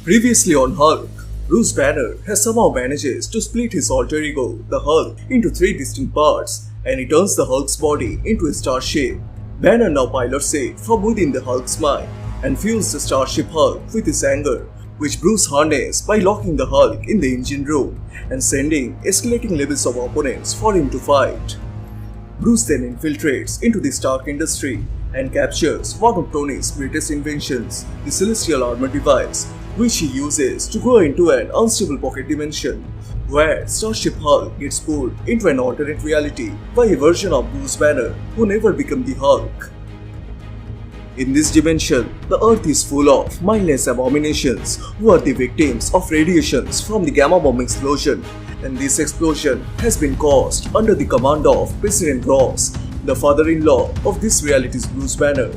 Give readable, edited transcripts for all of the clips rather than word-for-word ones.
Previously on Hulk, Bruce Banner has somehow manages to split his alter ego, the Hulk, into three distinct parts, and he turns the Hulk's body into a starship. Banner now pilots it from within the Hulk's mind and fuels the Starship Hulk with his anger, which Bruce harnesses by locking the Hulk in the engine room and sending escalating levels of opponents for him to fight. Bruce then infiltrates into the Stark Industry and captures one of Tony's greatest inventions, the Celestial Armor device, which he uses to go into an unstable pocket dimension, where Starship Hulk gets pulled into an alternate reality by a version of Bruce Banner who never became the Hulk. In this dimension, the Earth is full of mindless abominations who are the victims of radiations from the gamma bomb explosion, and this explosion has been caused under the command of President Ross, the father-in-law of this reality's Bruce Banner.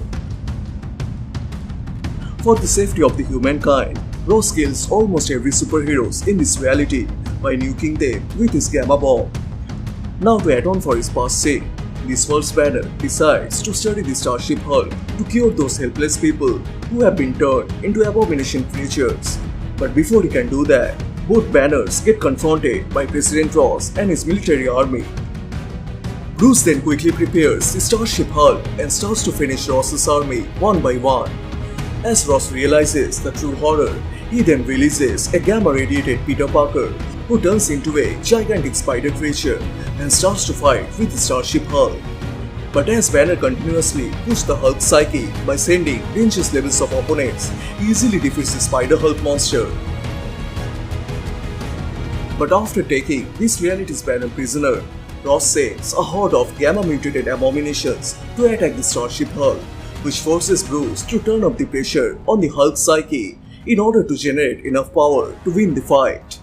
For the safety of the humankind, Ross kills almost every superheroes in this reality by nuking them with his gamma bomb. Now to atone for his past sin, this false Banner decides to study the Starship Hulk to cure those helpless people who have been turned into abomination creatures. But before he can do that, both Banners get confronted by President Ross and his military army. Bruce then quickly prepares the Starship Hulk and starts to finish Ross's army one by one. As Ross realizes the true horror, he then releases a gamma-radiated Peter Parker, who turns into a gigantic spider creature and starts to fight with the Starship Hulk. But as Banner continuously pushes the Hulk's psyche by sending dangerous levels of opponents, he easily defeats the Spider Hulk monster. But after taking this reality's Banner prisoner, Ross sends a horde of gamma-mutated abominations to attack the Starship Hulk, which forces Bruce to turn up the pressure on the Hulk's psyche in order to generate enough power to win the fight.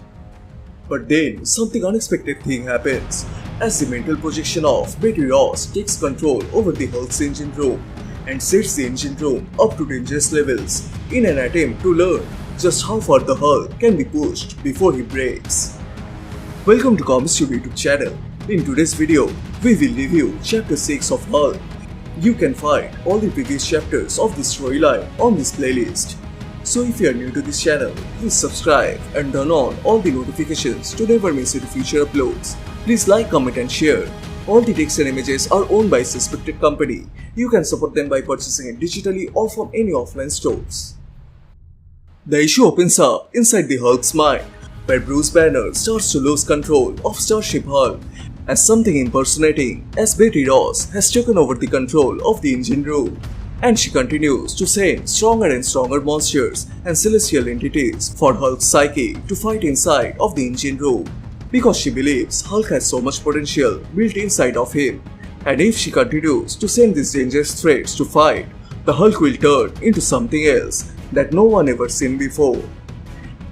But then something unexpected thing happens, as the mental projection of Betty Ross takes control over the Hulk's engine room and sets the engine room up to dangerous levels in an attempt to learn just how far the Hulk can be pushed before he breaks. Welcome to Comicstube YouTube channel. In today's video, we will review Chapter 6 of Hulk. You can find all the previous chapters of this storyline on this playlist. So if you are new to this channel, please subscribe and turn on all the notifications to never miss any future uploads. Please like, comment and share. All the text and images are owned by a suspected company. You can support them by purchasing it digitally or from any offline stores. The issue opens up inside the Hulk's mind, where Bruce Banner starts to lose control of Starship Hulk, as something impersonating as Betty Ross has taken over the control of the engine room, and she continues to send stronger and stronger monsters and celestial entities for Hulk's psyche to fight inside of the engine room, because she believes Hulk has so much potential built inside of him, and if she continues to send these dangerous threats to fight, the Hulk will turn into something else that no one ever seen before.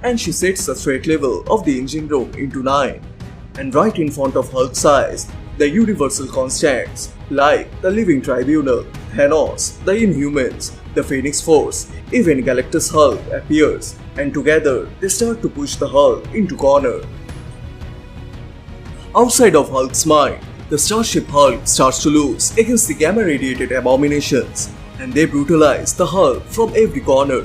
And she sets the threat level of the engine room into 9. And right in front of Hulk's eyes, the universal constants like the Living Tribunal, Thanos, the Inhumans, the Phoenix Force, even Galactus Hulk appears, and together they start to push the Hulk into corner. Outside of Hulk's mind, the Starship Hulk starts to lose against the gamma-radiated abominations, and they brutalize the Hulk from every corner.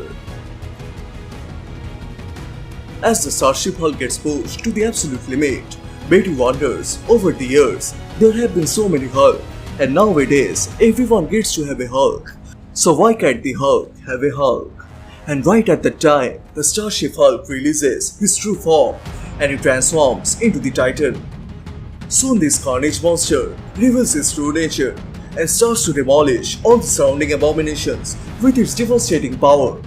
As the Starship Hulk gets pushed to the absolute limit, Betty wonders, over the years, there have been so many Hulk, and nowadays everyone gets to have a Hulk. So why can't the Hulk have a Hulk? And right at that time, the Starship Hulk releases his true form, and he transforms into the Titan. Soon this Carnage monster reveals his true nature and starts to demolish all the surrounding abominations with its devastating power.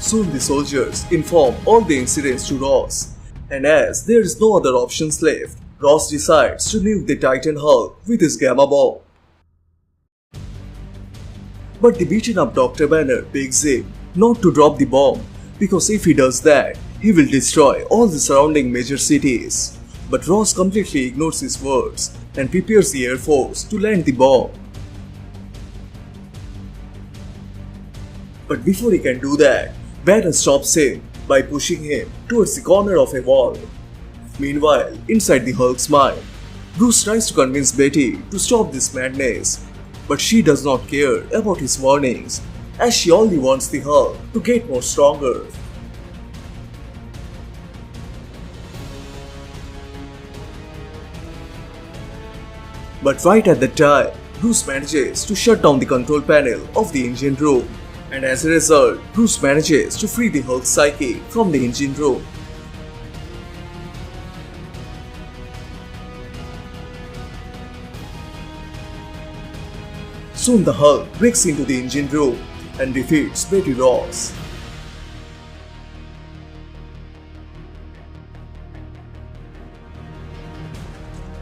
Soon the soldiers inform all the incidents to Ross, and as there is no other options left, Ross decides to nuke the Titan Hulk with his gamma bomb. But the beaten up Dr. Banner begs him not to drop the bomb, because if he does that, he will destroy all the surrounding major cities. But Ross completely ignores his words and prepares the Air Force to land the bomb. But before he can do that, Banner stops him by pushing him towards the corner of a wall. Meanwhile, inside the Hulk's mind, Bruce tries to convince Betty to stop this madness, but she does not care about his warnings, as she only wants the Hulk to get more stronger. But right at that time, Bruce manages to shut down the control panel of the engine room, and as a result, Bruce manages to free the Hulk's psyche from the engine room. Soon the Hulk breaks into the engine room and defeats Betty Ross.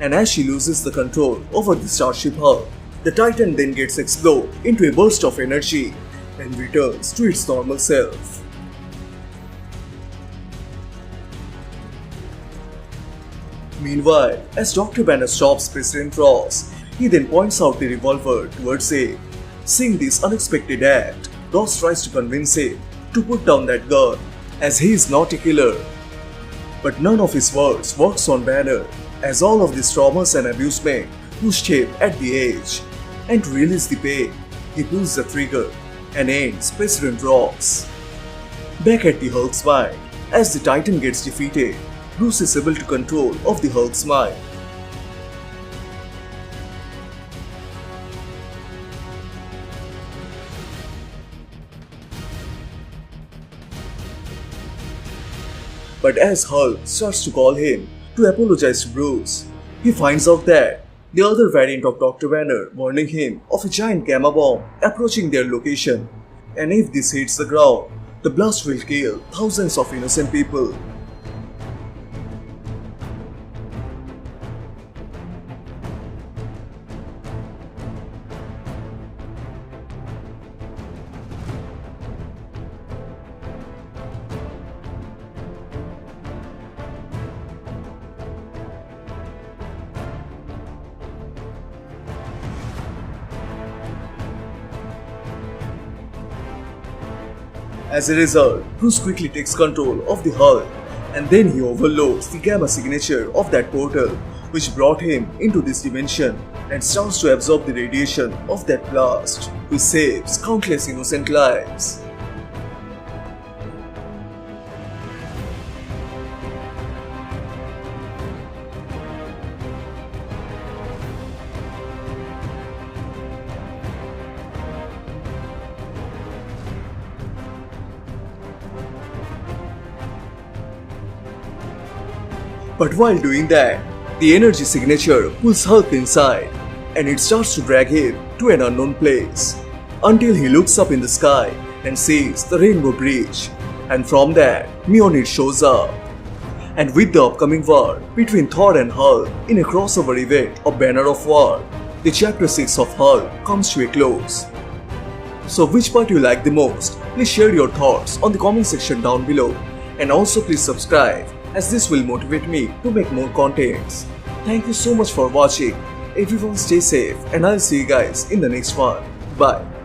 And as she loses the control over the Starship Hulk, the Titan then gets exploded into a burst of energy and returns to its normal self. Meanwhile, as Dr. Banner stops President Ross, he then points out the revolver towards him. Seeing this unexpected act, Ross tries to convince him to put down that gun, as he is not a killer. But none of his words works on Banner, as all of these traumas and abusement pushed him at the edge. And to release the pain, he pulls the trigger and ends President Ross. Back at the Hulk's mind, as the Titan gets defeated, Bruce is able to control of the Hulk's mind. But as Hulk starts to call him to apologize to Bruce, he finds out that the other variant of Dr. Banner warning him of a giant gamma bomb approaching their location, and if this hits the ground, the blast will kill thousands of innocent people. As a result, Bruce quickly takes control of the Hulk, and then he overloads the gamma signature of that portal, which brought him into this dimension, and starts to absorb the radiation of that blast, which saves countless innocent lives. But while doing that, the energy signature pulls Hulk inside, and it starts to drag him to an unknown place, until he looks up in the sky and sees the Rainbow Bridge, and from that, Mjolnir shows up. And with the upcoming war between Thor and Hulk in a crossover event of Banner of War, the chapter 6 of Hulk comes to a close. So which part you like the most? Please share your thoughts on the comment section down below, and also please subscribe, as this will motivate me to make more contents. Thank you so much for watching. Everyone stay safe, and I'll see you guys in the next one. Bye.